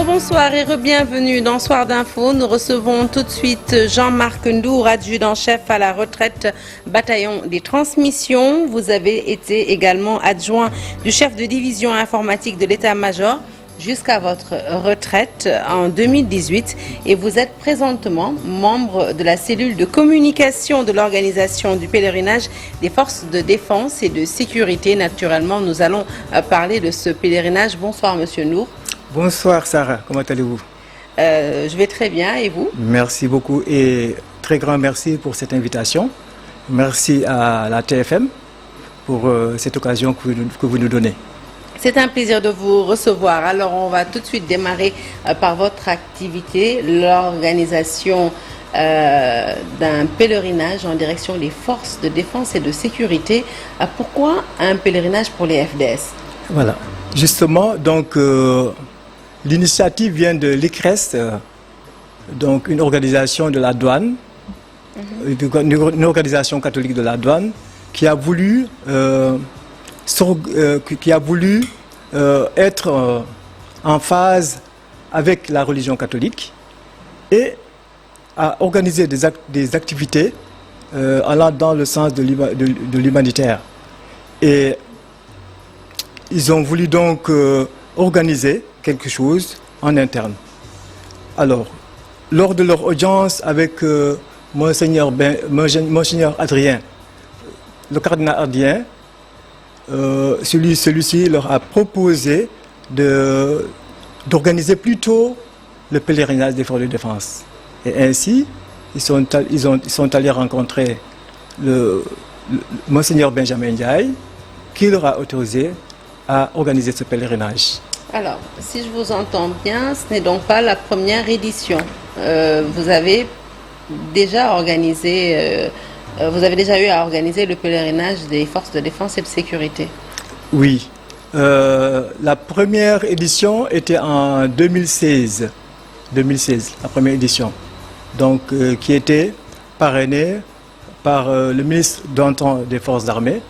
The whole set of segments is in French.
Rebonsoir et re-bienvenue dans Soir d'Info. Nous recevons tout de suite Jean-Marc Ndour, adjudant-chef à la retraite, bataillon des transmissions. Vous avez été également adjoint du chef de division informatique de l'état-major jusqu'à votre retraite en 2018 et vous êtes présentement membre de la cellule de communication de l'organisation du pèlerinage des forces de défense et de sécurité. Naturellement, nous allons parler de ce pèlerinage. Bonsoir Monsieur Ndour. Bonsoir Sarah, comment allez-vous? Je vais très bien, et vous? Merci beaucoup et très grand merci pour cette invitation. Merci à la TFM pour cette occasion que vous nous donnez. C'est un plaisir de vous recevoir. Alors on va tout de suite démarrer par votre activité, l'organisation d'un pèlerinage en direction des forces de défense et de sécurité. Pourquoi un pèlerinage pour les FDS? Voilà, justement, donc l'initiative vient de l'ICRES, donc une organisation de la douane, une organisation catholique de la douane qui a voulu, être en phase avec la religion catholique et a organisé des activités allant dans le sens de l'humanitaire. Et ils ont voulu donc organiser quelque chose en interne. Alors, lors de leur audience avec Monseigneur Adrien, le cardinal Adrien, celui-ci leur a proposé d'organiser plutôt le pèlerinage des forces de défense. Et ainsi, ils sont allés rencontrer le Monseigneur Benjamin Ndiaye, qui leur a autorisé à organiser ce pèlerinage. Alors, si je vous entends bien, ce n'est donc pas la première édition. Vous avez déjà eu à organiser le pèlerinage des forces de défense et de sécurité. Oui. La première édition était en 2016. 2016, la première édition. Donc, qui était parrainée par le ministre d'antan des Forces armées.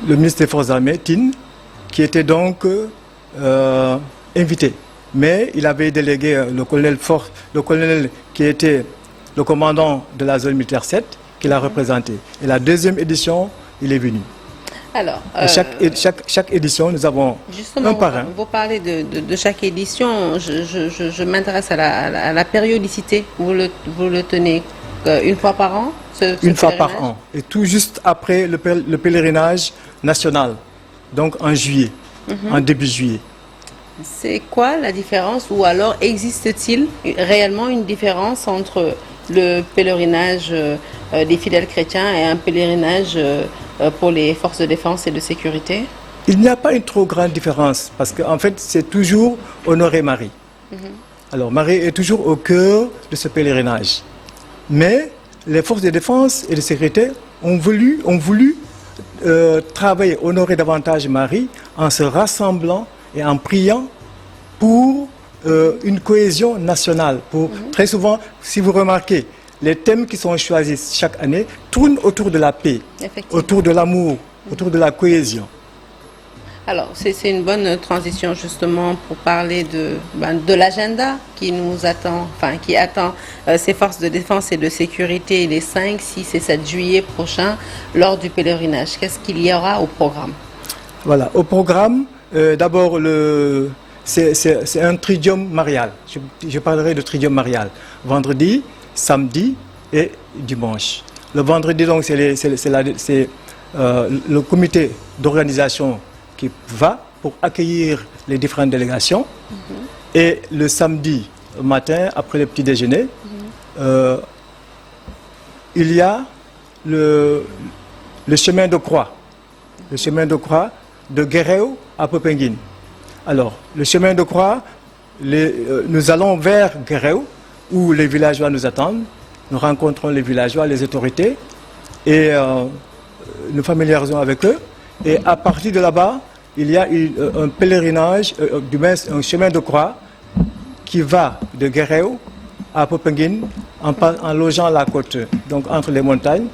Le ministre des Forces armées, Tin, qui était donc invité. Mais il avait délégué le colonel qui était le commandant de la zone militaire 7, qui l'a représenté. Et la deuxième édition, il est venu. Alors, chaque édition, nous avons un parrain. Vous parlez de chaque édition, je m'intéresse à la périodicité. Vous le tenez une fois par an? Une fois par an. Et tout juste après le pèlerinage national, donc en juillet, en début juillet. C'est quoi la différence, ou alors existe-t-il réellement une différence entre le pèlerinage des fidèles chrétiens et un pèlerinage pour les forces de défense et de sécurité? Il n'y a pas une trop grande différence, parce qu'en fait, c'est toujours honorer Marie. Alors, Marie est toujours au cœur de ce pèlerinage. Mais les forces de défense et de sécurité ont voulu travailler, honorer davantage Marie en se rassemblant et en priant pour une cohésion nationale. Très souvent, si vous remarquez, les thèmes qui sont choisis chaque année tournent autour de la paix, autour de l'amour, autour de la cohésion. Alors, c'est une bonne transition justement pour parler de l'agenda qui nous attend, qui attend ces forces de défense et de sécurité les 5, 6 et 7 juillet prochains lors du pèlerinage. Qu'est-ce qu'il y aura au programme? Voilà, au programme, d'abord, c'est un tridium marial. Je parlerai de tridium marial. Vendredi, samedi et dimanche. Le vendredi, donc, c'est le comité d'organisation qui va pour accueillir les différentes délégations. Et le samedi matin, après le petit déjeuner, il y a le chemin de croix. Le chemin de croix de Guéréo à Popenguine. Alors, le chemin de croix, nous allons vers Guéréo, où les villageois nous attendent. Nous rencontrons les villageois, les autorités, et nous familiarisons avec eux. Et à partir de là-bas, il y a un pèlerinage, un chemin de croix qui va de Guéréo à Popenguine en longeant la côte, donc entre les montagnes,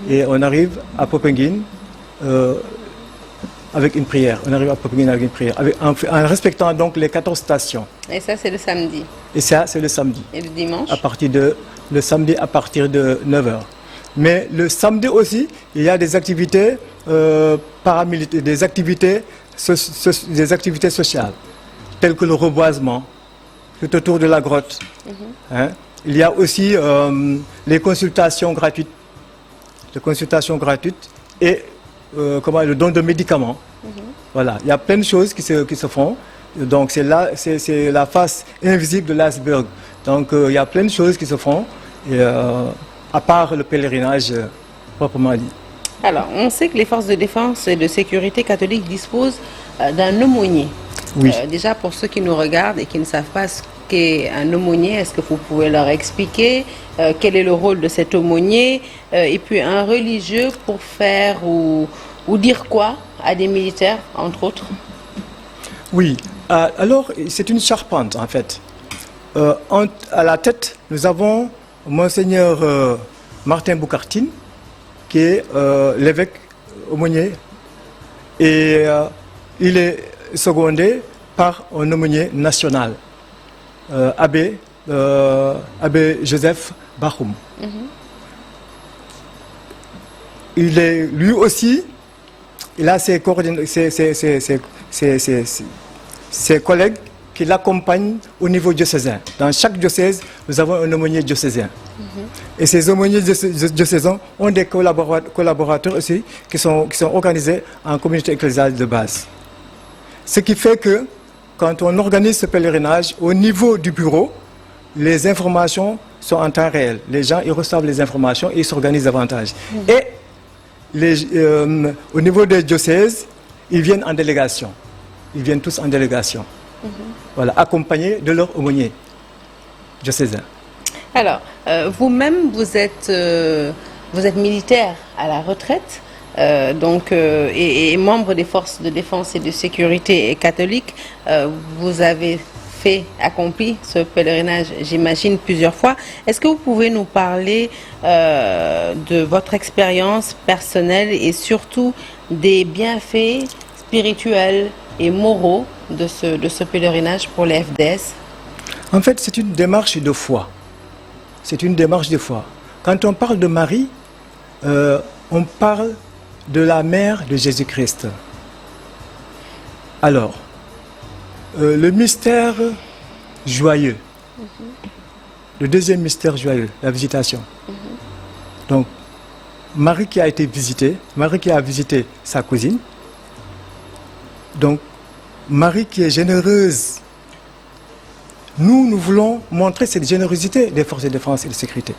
et on arrive à Popenguine avec une prière. On arrive à Popenguine avec une prière, en respectant donc les 14 stations. Et ça, c'est le samedi. Et ça, c'est le samedi. Et le dimanche? Le samedi à partir de 9 h. Mais le samedi aussi, il y a des activités paramilitaires, des activités sociales, telles que le reboisement, tout autour de la grotte. Hein. Il y a aussi les consultations gratuites. Et le don de médicaments. Voilà, il y a plein de choses qui se font. Donc c'est la face invisible de l'iceberg. Donc il y a plein de choses qui se font, à part le pèlerinage proprement dit. Alors, on sait que les forces de défense et de sécurité catholiques disposent d'un aumônier. Oui. Déjà, pour ceux qui nous regardent et qui ne savent pas ce qu'est un aumônier, est-ce que vous pouvez leur expliquer quel est le rôle de cet aumônier, et puis un religieux pour faire ou dire quoi à des militaires, entre autres? Oui, alors c'est une charpente en fait. À la tête, nous avons Monseigneur Martin Boucartine, qui est l'évêque aumônier, et il est secondé par un aumônier national, abbé Joseph Bahoum. Il est lui aussi, il a ses collègues qui l'accompagnent au niveau diocésain. Dans chaque diocèse, nous avons un aumônier diocésain. Et ces aumôniers diocésains ont des collaborateurs aussi qui sont organisés en communauté ecclésiale de base. Ce qui fait que quand on organise ce pèlerinage, au niveau du bureau, les informations sont en temps réel. Les gens ils reçoivent les informations et ils s'organisent davantage. Et au niveau des diocèses, ils viennent en délégation. Ils viennent tous en délégation. Voilà, accompagnés de leur aumônier diocésain. Alors, vous-même, vous êtes militaire à la retraite, et membre des forces de défense et de sécurité catholiques. Vous avez accompli ce pèlerinage, j'imagine, plusieurs fois. Est-ce que vous pouvez nous parler de votre expérience personnelle et surtout des bienfaits spirituels et moraux de ce pèlerinage pour les FDS? En fait, c'est une démarche de foi. C'est une démarche de foi. Quand on parle de Marie, on parle de la mère de Jésus-Christ. Alors, le mystère joyeux, le deuxième mystère joyeux, la visitation. Donc, Marie qui a été visitée, Marie qui a visité sa cousine. Donc, Marie qui est généreuse. Nous voulons montrer cette générosité des forces de défense et de sécurité.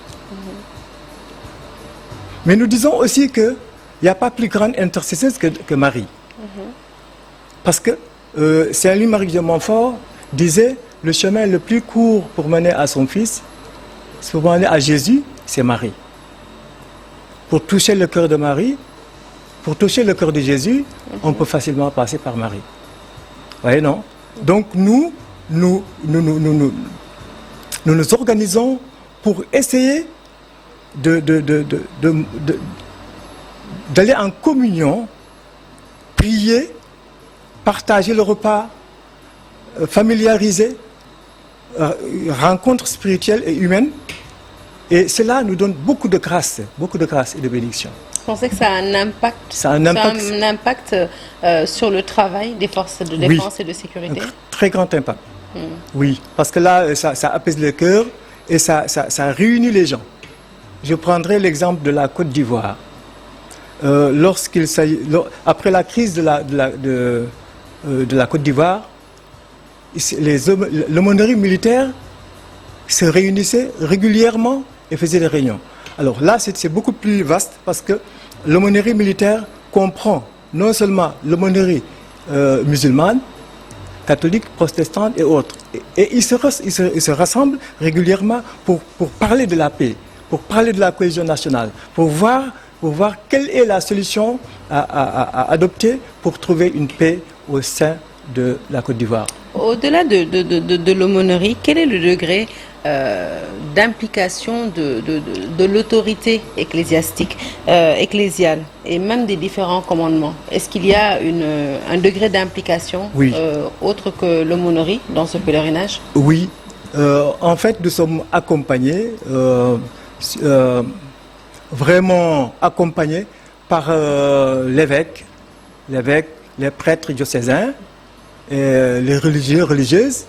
Mais nous disons aussi qu'il n'y a pas plus grande intercesseuse que Marie. Parce que Saint Louis-Marie de Montfort disait le chemin le plus court pour mener à son fils, pour mener à Jésus, c'est Marie. Pour toucher le cœur de Marie, pour toucher le cœur de Jésus, on peut facilement passer par Marie. Vous voyez, non? Donc nous nous organisons pour essayer d'aller en communion, prier, partager le repas, familiariser, rencontres spirituelles et humaines. Et cela nous donne beaucoup de grâce et de bénédiction. Vous pensez que ça a un impact, sur le travail des forces de défense et de sécurité? Un très grand impact. Oui, parce que là, ça apaise le cœur et ça réunit les gens. Je prendrai l'exemple de la Côte d'Ivoire. Après la crise de la Côte d'Ivoire, l'aumônerie militaire se réunissait régulièrement et faisait des réunions. Alors là, c'est beaucoup plus vaste parce que l'aumônerie militaire comprend non seulement l'aumônerie musulmane, catholique, protestante et autres. Et ils se rassemblent régulièrement pour parler de la paix, pour parler de la cohésion nationale, pour voir quelle est la solution à adopter pour trouver une paix au sein de la Côte d'Ivoire. Au-delà de l'aumônerie, quel est le degré d'implication de l'autorité ecclésiastique, ecclésiale et même des différents commandements? Est-ce qu'il y a un degré d'implication autre que l'aumônerie dans ce pèlerinage? Oui, en fait, nous sommes accompagnés, vraiment accompagnés par l'évêque, les prêtres diocésains, les religieux, religieuses,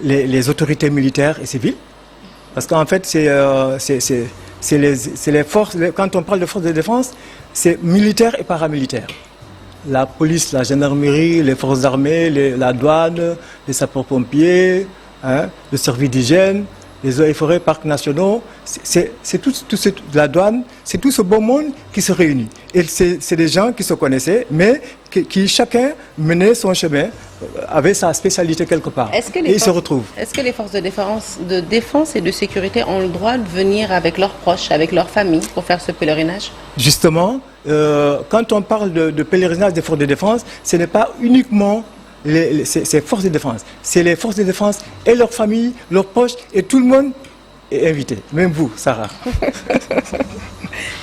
les autorités militaires et civiles. Parce qu'en fait, c'est les forces, quand on parle de forces de défense, c'est militaire et paramilitaire. La police, la gendarmerie, les forces armées, la douane, les sapeurs-pompiers, le service d'hygiène, les eaux et forêts, parcs nationaux, c'est la douane, c'est tout ce beau monde qui se réunit. Et c'est des gens qui se connaissaient, mais qui chacun menait son chemin, avait sa spécialité quelque part. Et ils se retrouvent. Est-ce que les forces de défense et de sécurité ont le droit de venir avec leurs proches, avec leurs familles pour faire ce pèlerinage? Justement, quand on parle de pèlerinage des forces de défense, ce n'est pas uniquement ces forces de défense. C'est les forces de défense et leurs familles, leurs proches, et tout le monde est invité. Même vous, Sarah.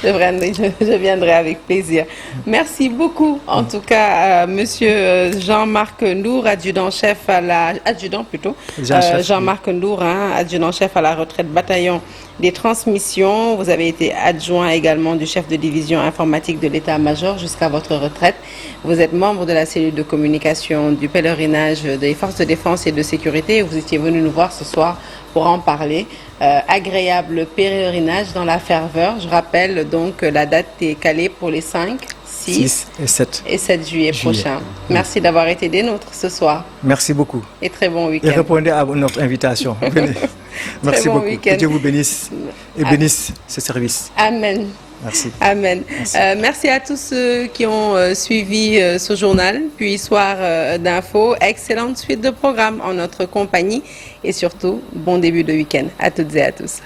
Je viendrai avec plaisir. Merci beaucoup, en tout cas, Monsieur Jean-Marc Ndour, adjudant-chef à la... Adjudant plutôt. Jean-Marc Ndour, adjudant-chef à la retraite bataillon des transmissions. Vous avez été adjoint également du chef de division informatique de l'état-major jusqu'à votre retraite. Vous êtes membre de la cellule de communication du pèlerinage des forces de défense et de sécurité. Vous étiez venu nous voir ce soir pour en parler. Agréable pèlerinage dans la ferveur. Je rappelle donc que la date est calée pour les 5, 6 et 7 juillet prochains. Merci d'avoir été des nôtres ce soir. Merci beaucoup. Et très bon week-end. Et répondez à notre invitation. Merci beaucoup. Que Dieu vous bénisse et bénisse ce service. Amen. Merci. Amen. Merci à tous ceux qui ont suivi ce journal, puis Soir d'info. Excellente suite de programme en notre compagnie et surtout, bon début de week-end à toutes et à tous.